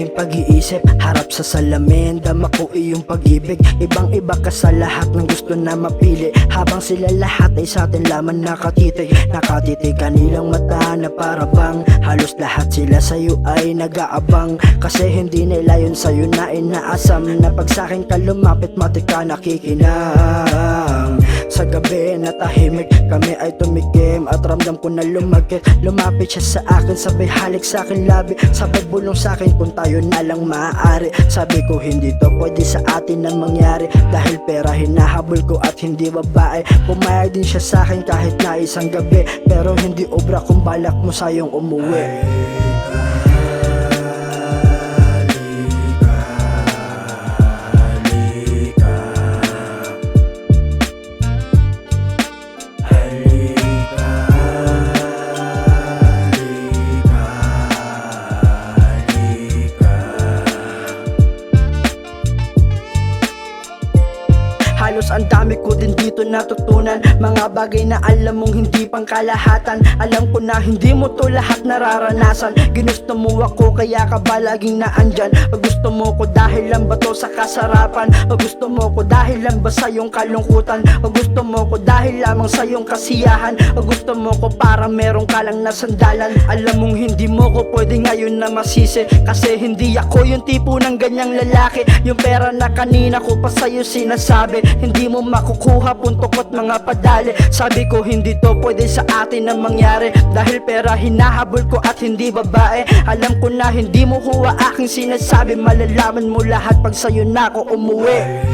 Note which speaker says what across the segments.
Speaker 1: daming pag-iisip, harap sa salamin, dama ko iyong pag-ibig. Ibang iba ka sa lahat ng gusto na mapili, habang sila lahat ay sa atin lamang nakatitig. Nakatitig kanilang mata na para bang halos lahat sila sa'yo ay nag-aabang. Kasi hindi nila yun sa'yo na inaasam, na pag sa'kin ka lumapit matik ka nakikinang. Sa gabi na tahimik, kami ay tumikim at ramdam ko na lumagkit. Lumapit siya sa akin, sabay halik sa akin labi, sabay bulong sa akin kung tayo na lang maaari. Sabi ko hindi to pwede sa atin na mangyari, dahil pera hinahabol ko at hindi babae. Pumayag din siya sa akin kahit na isang gabi, pero hindi obra kung balak mo sayong umuwi. Halos ang dami ko din dito natutunan, mga bagay na alam mong hindi pang kalahatan. Alam ko na hindi mo to lahat nararanasan. Ginusto mo ako kaya ka ba laging naandyan? O gusto mo ko dahil lang ba to sa kasarapan? O gusto mo ko dahil lang ba sa iyong kalungkutan? O gusto mo ko dahil lamang sa iyong kasiyahan? O gusto mo ko para meron ka lang na sandalan? Alam mong hindi mo ko pwede ngayon na masisi, kasi hindi ako yung tipo ng ganyang lalaki. Yung pera na kanina ko pa sa'yo sinasabi, hindi mo makukuha puntok at mga padali. Sabi ko hindi to pwede sa atin na mangyari, dahil pera hinahabol ko at hindi babae. Alam ko na hindi mo kuha aking sinasabi, malalaman mo lahat pag sa'yo na ako umuwi.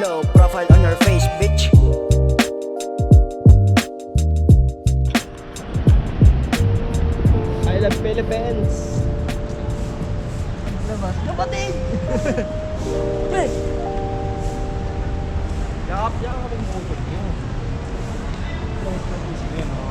Speaker 1: Low profile on your face, bitch.
Speaker 2: I love Philippines.
Speaker 1: Naman, kapatid! Hey!
Speaker 2: Yakap-yakap ang puso niyo. Close na puso niyo, no?